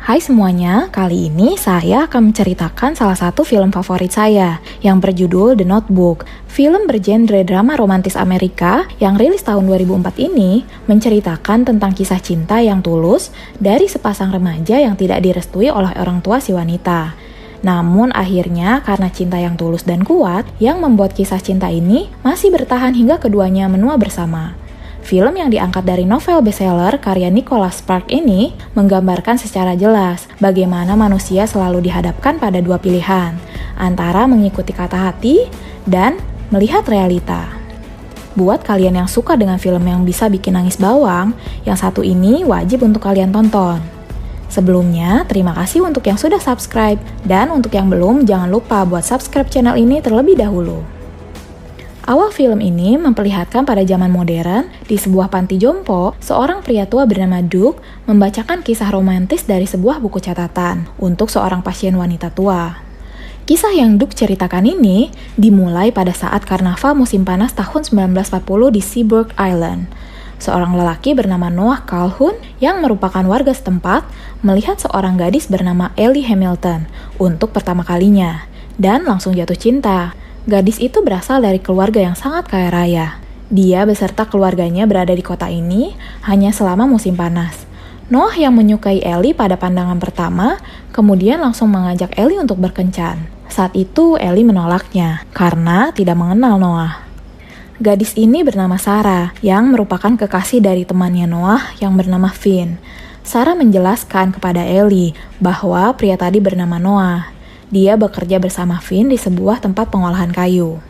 Hai semuanya, kali ini saya akan menceritakan salah satu film favorit saya yang berjudul The Notebook. Film bergenre drama romantis Amerika yang rilis tahun 2004 ini menceritakan tentang kisah cinta yang tulus dari sepasang remaja yang tidak direstui oleh orang tua si wanita. Namun akhirnya karena cinta yang tulus dan kuat yang membuat kisah cinta ini masih bertahan hingga keduanya menua bersama. Film yang diangkat dari novel bestseller karya Nicholas Sparks ini menggambarkan secara jelas bagaimana manusia selalu dihadapkan pada dua pilihan, antara mengikuti kata hati dan melihat realita. Buat kalian yang suka dengan film yang bisa bikin nangis bawang, yang satu ini wajib untuk kalian tonton. Sebelumnya, terima kasih untuk yang sudah subscribe, dan untuk yang belum, jangan lupa buat subscribe channel ini terlebih dahulu. Awal film ini memperlihatkan pada zaman modern, di sebuah panti jompo, seorang pria tua bernama Duke membacakan kisah romantis dari sebuah buku catatan untuk seorang pasien wanita tua. Kisah yang Duke ceritakan ini dimulai pada saat karnaval musim panas tahun 1940 di Seaburg Island. Seorang lelaki bernama Noah Calhoun yang merupakan warga setempat melihat seorang gadis bernama Ellie Hamilton untuk pertama kalinya dan langsung jatuh cinta. Gadis itu berasal dari keluarga yang sangat kaya raya. Dia beserta keluarganya berada di kota ini hanya selama musim panas. Noah yang menyukai Ellie pada pandangan pertama, kemudian langsung mengajak Ellie untuk berkencan. Saat itu Ellie menolaknya karena tidak mengenal Noah. Gadis ini bernama Sarah yang merupakan kekasih dari temannya Noah yang bernama Finn. Sarah menjelaskan kepada Ellie bahwa pria tadi bernama Noah. Dia bekerja bersama Finn di sebuah tempat pengolahan kayu.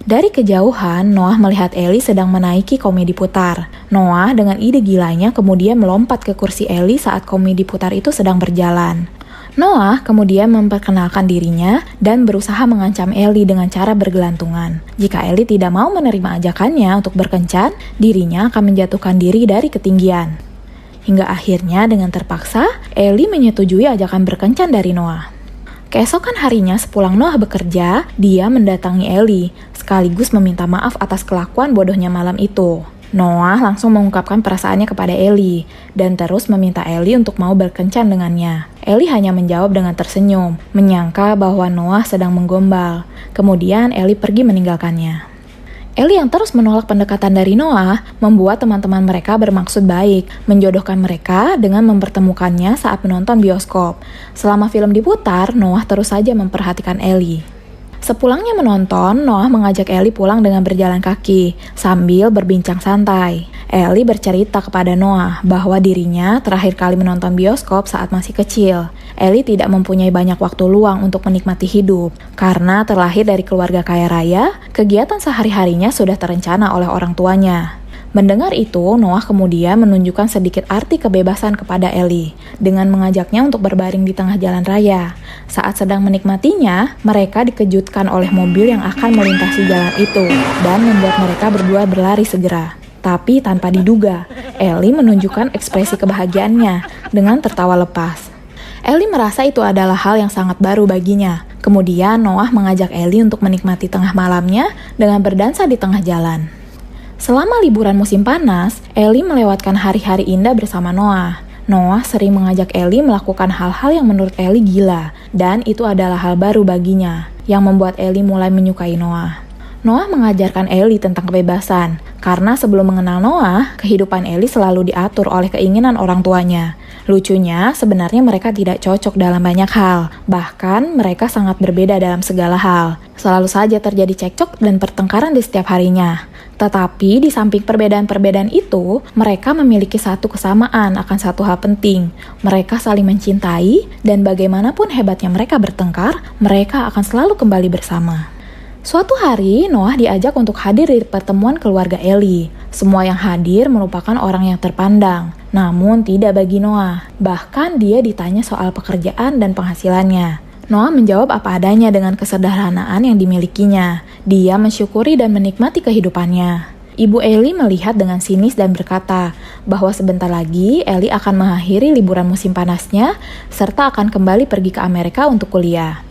Dari kejauhan, Noah melihat Ellie sedang menaiki komedi putar. Noah dengan ide gilanya kemudian melompat ke kursi Ellie saat komedi putar itu sedang berjalan. Noah kemudian memperkenalkan dirinya dan berusaha mengancam Ellie dengan cara bergelantungan. Jika Ellie tidak mau menerima ajakannya untuk berkencan, dirinya akan menjatuhkan diri dari ketinggian. Hingga akhirnya dengan terpaksa, Ellie menyetujui ajakan berkencan dari Noah. Keesokan harinya sepulang Noah bekerja, dia mendatangi Ellie, sekaligus meminta maaf atas kelakuan bodohnya malam itu. Noah langsung mengungkapkan perasaannya kepada Ellie, dan terus meminta Ellie untuk mau berkencan dengannya. Ellie hanya menjawab dengan tersenyum, menyangka bahwa Noah sedang menggombal. Kemudian Ellie pergi meninggalkannya. Ellie yang terus menolak pendekatan dari Noah membuat teman-teman mereka bermaksud baik, menjodohkan mereka dengan mempertemukannya saat menonton bioskop. Selama film diputar, Noah terus saja memperhatikan Ellie. Sepulangnya menonton, Noah mengajak Ellie pulang dengan berjalan kaki, sambil berbincang santai. Ellie bercerita kepada Noah bahwa dirinya terakhir kali menonton bioskop saat masih kecil. Ellie tidak mempunyai banyak waktu luang untuk menikmati hidup. Karena terlahir dari keluarga kaya raya, kegiatan sehari-harinya sudah terencana oleh orang tuanya. Mendengar itu, Noah kemudian menunjukkan sedikit arti kebebasan kepada Ellie dengan mengajaknya untuk berbaring di tengah jalan raya. Saat sedang menikmatinya, mereka dikejutkan oleh mobil yang akan melintasi jalan itu dan membuat mereka berdua berlari segera. Tapi tanpa diduga, Ellie menunjukkan ekspresi kebahagiaannya dengan tertawa lepas. Ellie merasa itu adalah hal yang sangat baru baginya. Kemudian Noah mengajak Ellie untuk menikmati tengah malamnya dengan berdansa di tengah jalan. Selama liburan musim panas, Ellie melewatkan hari-hari indah bersama Noah. Noah sering mengajak Ellie melakukan hal-hal yang menurut Ellie gila, dan itu adalah hal baru baginya, yang membuat Ellie mulai menyukai Noah. Noah mengajarkan Ellie tentang kebebasan, karena sebelum mengenal Noah, kehidupan Ellie selalu diatur oleh keinginan orang tuanya. Lucunya, sebenarnya mereka tidak cocok dalam banyak hal, bahkan mereka sangat berbeda dalam segala hal. Selalu saja terjadi cekcok dan pertengkaran di setiap harinya. Tetapi di samping perbedaan-perbedaan itu, mereka memiliki satu kesamaan akan satu hal penting. Mereka saling mencintai, dan bagaimanapun hebatnya mereka bertengkar, mereka akan selalu kembali bersama. Suatu hari, Noah diajak untuk hadir di pertemuan keluarga Ellie. Semua yang hadir merupakan orang yang terpandang, namun tidak bagi Noah. Bahkan dia ditanya soal pekerjaan dan penghasilannya. Noah menjawab apa adanya dengan kesederhanaan yang dimilikinya. Dia mensyukuri dan menikmati kehidupannya. Ibu Ellie melihat dengan sinis dan berkata bahwa sebentar lagi Ellie akan mengakhiri liburan musim panasnya serta akan kembali pergi ke Amerika untuk kuliah.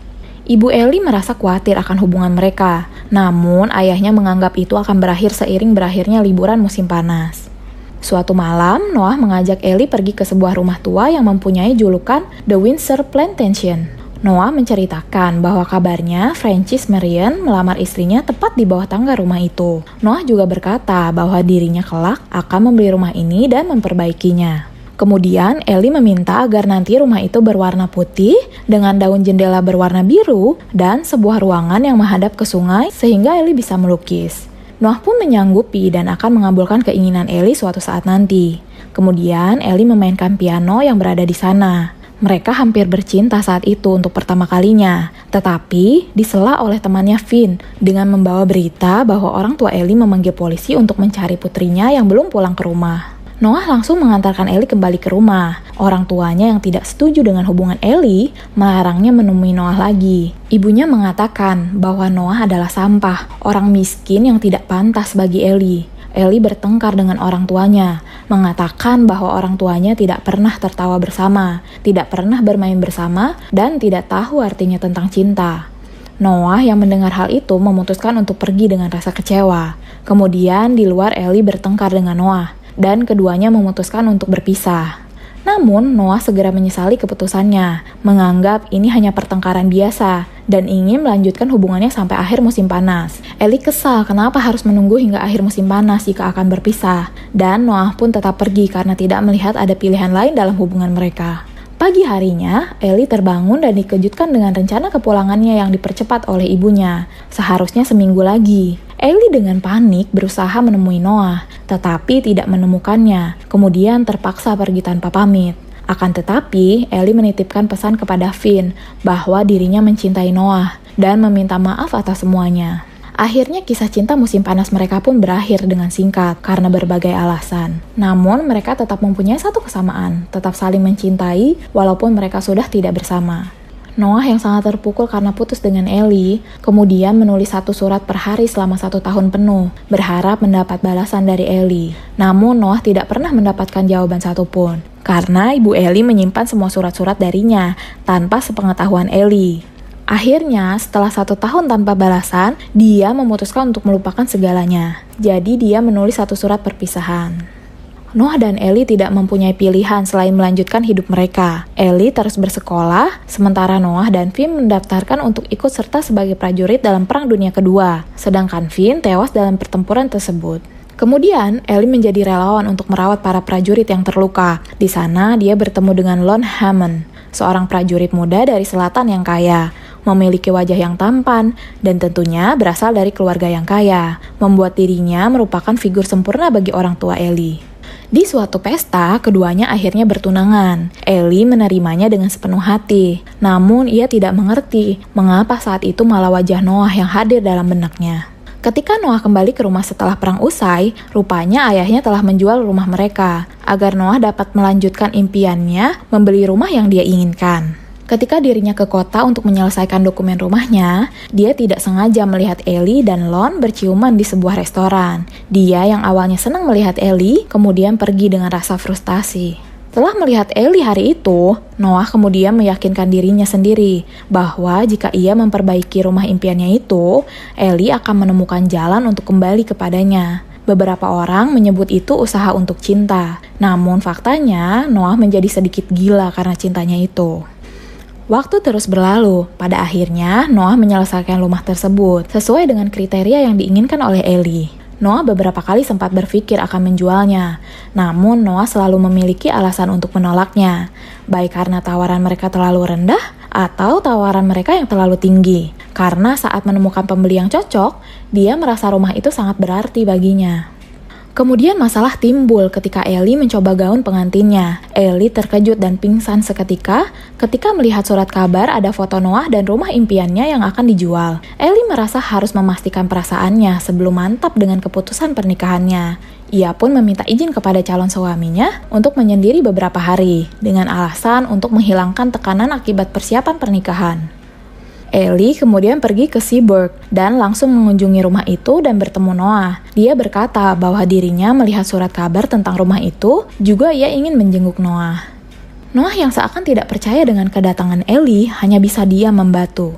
Ibu Ellie merasa khawatir akan hubungan mereka, namun ayahnya menganggap itu akan berakhir seiring berakhirnya liburan musim panas. Suatu malam, Noah mengajak Ellie pergi ke sebuah rumah tua yang mempunyai julukan The Windsor Plantation. Noah menceritakan bahwa kabarnya Francis Marion melamar istrinya tepat di bawah tangga rumah itu. Noah juga berkata bahwa dirinya kelak akan membeli rumah ini dan memperbaikinya. Kemudian Ellie meminta agar nanti rumah itu berwarna putih dengan daun jendela berwarna biru dan sebuah ruangan yang menghadap ke sungai sehingga Ellie bisa melukis. Noah pun menyanggupi dan akan mengabulkan keinginan Ellie suatu saat nanti. Kemudian Ellie memainkan piano yang berada di sana. Mereka hampir bercinta saat itu untuk pertama kalinya, tetapi disela oleh temannya Finn dengan membawa berita bahwa orang tua Ellie memanggil polisi untuk mencari putrinya yang belum pulang ke rumah. Noah langsung mengantarkan Ellie kembali ke rumah. Orang tuanya yang tidak setuju dengan hubungan Ellie melarangnya menemui Noah lagi. Ibunya mengatakan bahwa Noah adalah sampah, orang miskin yang tidak pantas bagi Ellie. Ellie bertengkar dengan orang tuanya, mengatakan bahwa orang tuanya tidak pernah tertawa bersama, tidak pernah bermain bersama, dan tidak tahu artinya tentang cinta. Noah yang mendengar hal itu memutuskan untuk pergi dengan rasa kecewa. Kemudian di luar Ellie bertengkar dengan Noah, dan keduanya memutuskan untuk berpisah. Namun Noah segera menyesali keputusannya, menganggap ini hanya pertengkaran biasa, dan ingin melanjutkan hubungannya sampai akhir musim panas. Ellie kesal kenapa harus menunggu hingga akhir musim panas jika akan berpisah, dan Noah pun tetap pergi karena tidak melihat ada pilihan lain dalam hubungan mereka. Pagi harinya, Ellie terbangun dan dikejutkan dengan rencana kepulangannya yang dipercepat oleh ibunya. Seharusnya seminggu lagi. Ellie dengan panik berusaha menemui Noah, tetapi tidak menemukannya. Kemudian terpaksa pergi tanpa pamit. Akan tetapi, Ellie menitipkan pesan kepada Finn bahwa dirinya mencintai Noah dan meminta maaf atas semuanya. Akhirnya kisah cinta musim panas mereka pun berakhir dengan singkat karena berbagai alasan. Namun mereka tetap mempunyai satu kesamaan, tetap saling mencintai walaupun mereka sudah tidak bersama. Noah yang sangat terpukul karena putus dengan Ellie, kemudian menulis satu surat per hari selama 1 tahun penuh, berharap mendapat balasan dari Ellie. Namun Noah tidak pernah mendapatkan jawaban satupun, karena ibu Ellie menyimpan semua surat-surat darinya tanpa sepengetahuan Ellie. Akhirnya, setelah 1 tahun tanpa balasan, dia memutuskan untuk melupakan segalanya. Jadi dia menulis satu surat perpisahan. Noah dan Ellie tidak mempunyai pilihan selain melanjutkan hidup mereka. Ellie terus bersekolah, sementara Noah dan Finn mendaftarkan untuk ikut serta sebagai prajurit dalam Perang Dunia Kedua, sedangkan Finn tewas dalam pertempuran tersebut. Kemudian, Ellie menjadi relawan untuk merawat para prajurit yang terluka. Di sana, dia bertemu dengan Lon Hammond, seorang prajurit muda dari selatan yang kaya, memiliki wajah yang tampan, dan tentunya berasal dari keluarga yang kaya, membuat dirinya merupakan figur sempurna bagi orang tua Ellie. Di suatu pesta, keduanya akhirnya bertunangan. Ellie menerimanya dengan sepenuh hati, namun ia tidak mengerti mengapa saat itu malah wajah Noah yang hadir dalam benaknya. Ketika Noah kembali ke rumah setelah perang usai, rupanya ayahnya telah menjual rumah mereka, agar Noah dapat melanjutkan impiannya membeli rumah yang dia inginkan. Ketika dirinya ke kota untuk menyelesaikan dokumen rumahnya, dia tidak sengaja melihat Ellie dan Lon berciuman di sebuah restoran. Dia yang awalnya senang melihat Ellie, kemudian pergi dengan rasa frustasi. Setelah melihat Ellie hari itu, Noah kemudian meyakinkan dirinya sendiri bahwa jika ia memperbaiki rumah impiannya itu, Ellie akan menemukan jalan untuk kembali kepadanya. Beberapa orang menyebut itu usaha untuk cinta, namun faktanya Noah menjadi sedikit gila karena cintanya itu. Waktu terus berlalu, pada akhirnya Noah menyelesaikan rumah tersebut sesuai dengan kriteria yang diinginkan oleh Ellie. Noah beberapa kali sempat berpikir akan menjualnya, namun Noah selalu memiliki alasan untuk menolaknya, baik karena tawaran mereka terlalu rendah atau tawaran mereka yang terlalu tinggi. Karena saat menemukan pembeli yang cocok, dia merasa rumah itu sangat berarti baginya. Kemudian masalah timbul ketika Ellie mencoba gaun pengantinnya. Ellie terkejut dan pingsan seketika ketika melihat surat kabar ada foto Noah dan rumah impiannya yang akan dijual. Ellie merasa harus memastikan perasaannya sebelum mantap dengan keputusan pernikahannya. Ia pun meminta izin kepada calon suaminya untuk menyendiri beberapa hari dengan alasan untuk menghilangkan tekanan akibat persiapan pernikahan. Ellie kemudian pergi ke Seaburg dan langsung mengunjungi rumah itu dan bertemu Noah. Dia berkata bahwa dirinya melihat surat kabar tentang rumah itu, juga ia ingin menjenguk Noah. Noah yang seakan tidak percaya dengan kedatangan Ellie hanya bisa diam membatu.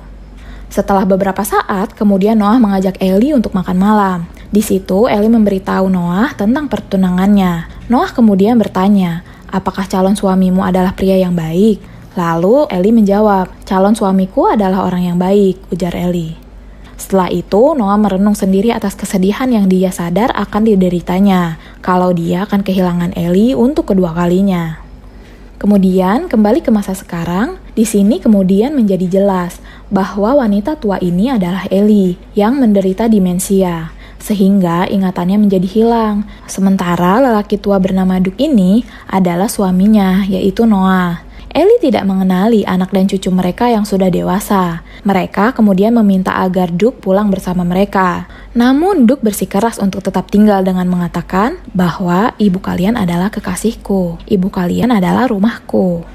Setelah beberapa saat, kemudian Noah mengajak Ellie untuk makan malam. Di situ, Ellie memberitahu Noah tentang pertunangannya. Noah kemudian bertanya, apakah calon suamimu adalah pria yang baik? Lalu Eli menjawab, calon suamiku adalah orang yang baik, ujar Eli. Setelah itu, Noah merenung sendiri atas kesedihan yang dia sadar akan dideritanya, kalau dia akan kehilangan Eli untuk kedua kalinya. Kemudian, kembali ke masa sekarang, di sini kemudian menjadi jelas bahwa wanita tua ini adalah Eli yang menderita demensia, sehingga ingatannya menjadi hilang. Sementara lelaki tua bernama Duke ini adalah suaminya, yaitu Noah. Eli tidak mengenali anak dan cucu mereka yang sudah dewasa. Mereka kemudian meminta agar Duke pulang bersama mereka. Namun Duke bersikeras untuk tetap tinggal dengan mengatakan bahwa ibu kalian adalah kekasihku, ibu kalian adalah rumahku.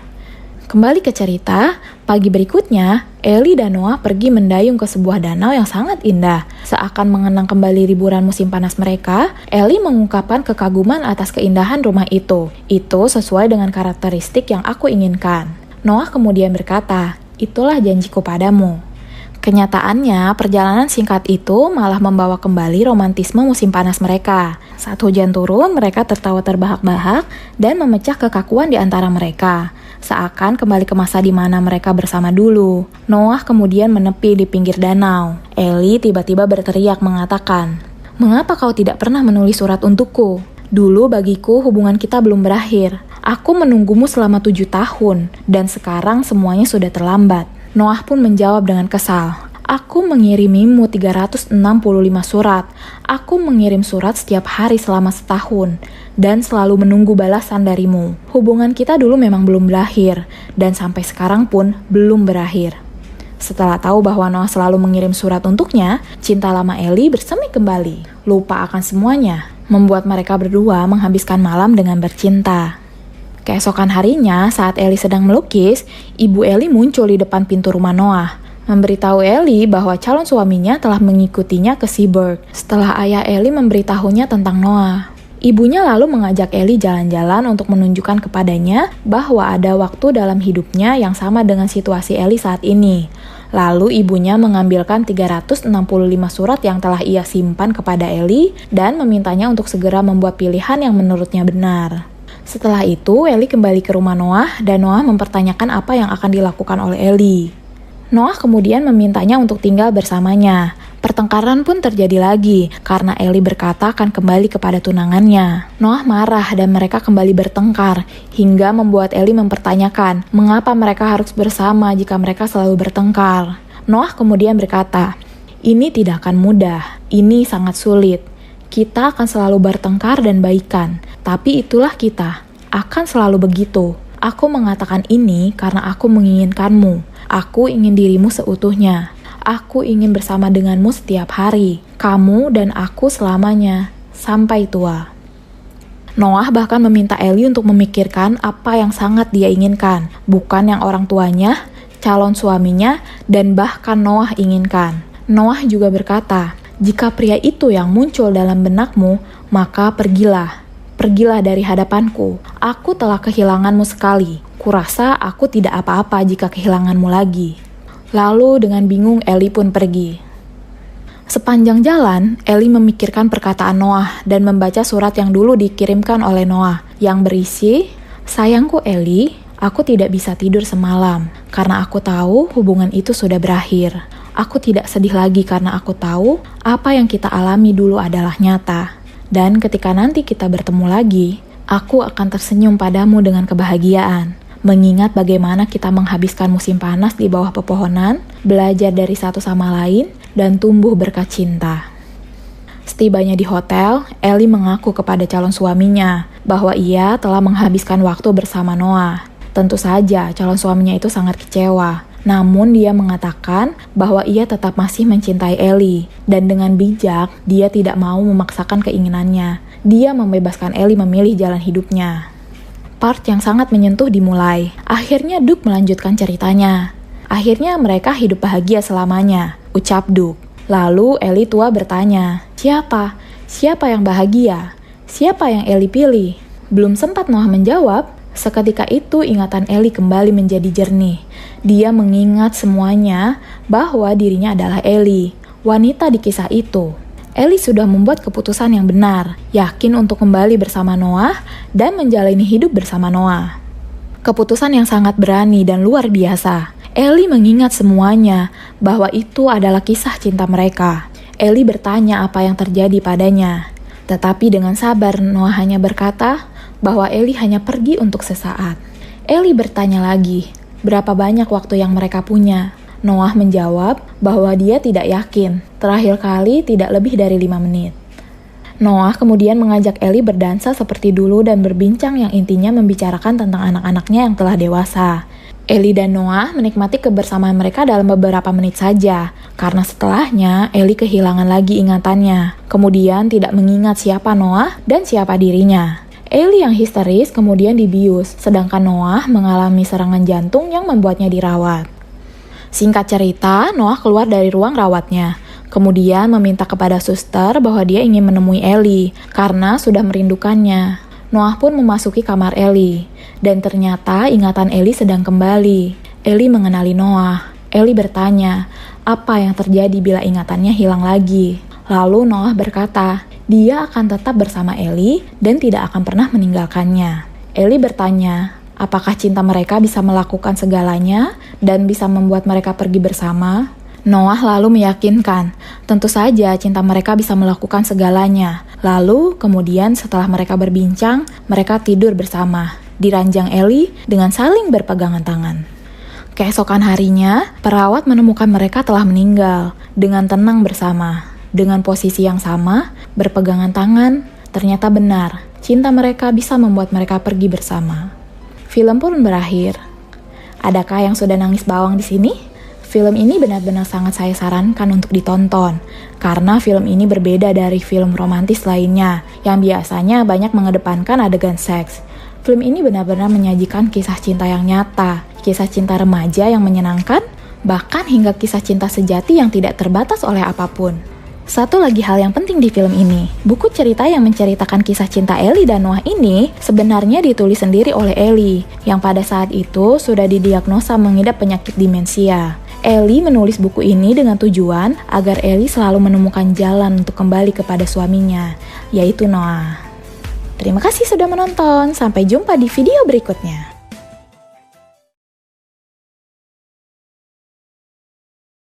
Kembali ke cerita, pagi berikutnya, Eli dan Noah pergi mendayung ke sebuah danau yang sangat indah. Seakan mengenang kembali liburan musim panas mereka, Eli mengungkapkan kekaguman atas keindahan rumah itu. Itu sesuai dengan karakteristik yang aku inginkan. Noah kemudian berkata, itulah janjiku padamu. Kenyataannya, perjalanan singkat itu malah membawa kembali romantisme musim panas mereka. Saat hujan turun, mereka tertawa terbahak-bahak dan memecah kekakuan di antara mereka. Seakan kembali ke masa di mana mereka bersama dulu. Noah kemudian menepi di pinggir danau. Eli tiba-tiba berteriak mengatakan, "Mengapa kau tidak pernah menulis surat untukku? Dulu bagiku hubungan kita belum berakhir. Aku menunggumu selama 7 tahun, dan sekarang semuanya sudah terlambat." Noah pun menjawab dengan kesal, "Aku mengirimimu 365 surat. Aku mengirim surat setiap hari selama setahun, dan selalu menunggu balasan darimu. Hubungan kita dulu memang belum berakhir, dan sampai sekarang pun belum berakhir." Setelah tahu bahwa Noah selalu mengirim surat untuknya, cinta lama Eli bersemi kembali. Lupa akan semuanya, membuat mereka berdua menghabiskan malam dengan bercinta. Keesokan harinya, saat Eli sedang melukis, ibu Eli muncul di depan pintu rumah Noah, memberitahu Eli bahwa calon suaminya telah mengikutinya ke Seaburg setelah ayah Eli memberitahunya tentang Noah. Ibunya lalu mengajak Eli jalan-jalan untuk menunjukkan kepadanya bahwa ada waktu dalam hidupnya yang sama dengan situasi Eli saat ini. Lalu ibunya mengambilkan 365 surat yang telah ia simpan kepada Eli dan memintanya untuk segera membuat pilihan yang menurutnya benar. Setelah itu, Eli kembali ke rumah Noah dan Noah mempertanyakan apa yang akan dilakukan oleh Eli. Noah kemudian memintanya untuk tinggal bersamanya. Pertengkaran pun terjadi lagi karena Eli berkata akan kembali kepada tunangannya. Noah marah dan mereka kembali bertengkar hingga membuat Eli mempertanyakan mengapa mereka harus bersama jika mereka selalu bertengkar. Noah kemudian berkata, "Ini tidak akan mudah, ini sangat sulit. Kita akan selalu bertengkar dan baikan, tapi itulah kita, akan selalu begitu. Aku mengatakan ini karena aku menginginkanmu. Aku ingin dirimu seutuhnya. Aku ingin bersama denganmu setiap hari, kamu dan aku selamanya, sampai tua." Noah bahkan meminta Eli untuk memikirkan apa yang sangat dia inginkan, bukan yang orang tuanya, calon suaminya, dan bahkan Noah inginkan. Noah juga berkata, "Jika pria itu yang muncul dalam benakmu, maka pergilah. Pergilah dari hadapanku. Aku telah kehilanganmu sekali. Kurasa aku tidak apa-apa jika kehilanganmu lagi." Lalu dengan bingung Eli pun pergi. Sepanjang jalan, Eli memikirkan perkataan Noah dan membaca surat yang dulu dikirimkan oleh Noah yang berisi, "Sayangku Eli, aku tidak bisa tidur semalam karena aku tahu hubungan itu sudah berakhir. Aku tidak sedih lagi karena aku tahu apa yang kita alami dulu adalah nyata. Dan ketika nanti kita bertemu lagi, aku akan tersenyum padamu dengan kebahagiaan. Mengingat bagaimana kita menghabiskan musim panas di bawah pepohonan, belajar dari satu sama lain, dan tumbuh berkat cinta." Setibanya di hotel, Eli mengaku kepada calon suaminya bahwa ia telah menghabiskan waktu bersama Noah. Tentu saja calon suaminya itu sangat kecewa. Namun dia mengatakan bahwa ia tetap masih mencintai Eli, dan dengan bijak dia tidak mau memaksakan keinginannya. Dia membebaskan Eli memilih jalan hidupnya. Part yang sangat menyentuh dimulai. Akhirnya Duke melanjutkan ceritanya. "Akhirnya mereka hidup bahagia selamanya," ucap Duke. Lalu Eli tua bertanya, "Siapa? Siapa yang bahagia? Siapa yang Eli pilih?" Belum sempat Noah menjawab, seketika itu ingatan Eli kembali menjadi jernih. Dia mengingat semuanya bahwa dirinya adalah Eli, wanita di kisah itu. Ellie sudah membuat keputusan yang benar, yakin untuk kembali bersama Noah dan menjalani hidup bersama Noah. Keputusan yang sangat berani dan luar biasa. Ellie mengingat semuanya, bahwa itu adalah kisah cinta mereka. Ellie bertanya apa yang terjadi padanya. Tetapi dengan sabar, Noah hanya berkata bahwa Ellie hanya pergi untuk sesaat. Ellie bertanya lagi, berapa banyak waktu yang mereka punya? Noah menjawab bahwa dia tidak yakin, terakhir kali tidak lebih dari 5 menit. Noah kemudian mengajak Ellie berdansa seperti dulu dan berbincang yang intinya membicarakan tentang anak-anaknya yang telah dewasa. Ellie dan Noah menikmati kebersamaan mereka dalam beberapa menit saja, karena setelahnya Ellie kehilangan lagi ingatannya, kemudian tidak mengingat siapa Noah dan siapa dirinya. Ellie yang histeris kemudian dibius, sedangkan Noah mengalami serangan jantung yang membuatnya dirawat. Singkat cerita, Noah keluar dari ruang rawatnya, kemudian meminta kepada suster bahwa dia ingin menemui Ellie, karena sudah merindukannya. Noah pun memasuki kamar Ellie, dan ternyata ingatan Ellie sedang kembali. Ellie mengenali Noah. Ellie bertanya, apa yang terjadi bila ingatannya hilang lagi? Lalu Noah berkata, dia akan tetap bersama Ellie dan tidak akan pernah meninggalkannya. Ellie bertanya, apakah cinta mereka bisa melakukan segalanya dan bisa membuat mereka pergi bersama? Noah lalu meyakinkan, tentu saja cinta mereka bisa melakukan segalanya. Lalu, kemudian setelah mereka berbincang, mereka tidur bersama di ranjang Ellie dengan saling berpegangan tangan. Keesokan harinya, perawat menemukan mereka telah meninggal dengan tenang bersama. Dengan posisi yang sama, berpegangan tangan, ternyata benar, cinta mereka bisa membuat mereka pergi bersama. Film pun berakhir. Adakah yang sudah nangis bawang di sini? Film ini benar-benar sangat saya sarankan untuk ditonton, karena film ini berbeda dari film romantis lainnya, yang biasanya banyak mengedepankan adegan seks. Film ini benar-benar menyajikan kisah cinta yang nyata, kisah cinta remaja yang menyenangkan, bahkan hingga kisah cinta sejati yang tidak terbatas oleh apapun. Satu lagi hal yang penting di film ini, buku cerita yang menceritakan kisah cinta Ellie dan Noah ini sebenarnya ditulis sendiri oleh Ellie, yang pada saat itu sudah didiagnosa mengidap penyakit demensia. Ellie menulis buku ini dengan tujuan agar Ellie selalu menemukan jalan untuk kembali kepada suaminya, yaitu Noah. Terima kasih sudah menonton, sampai jumpa di video berikutnya.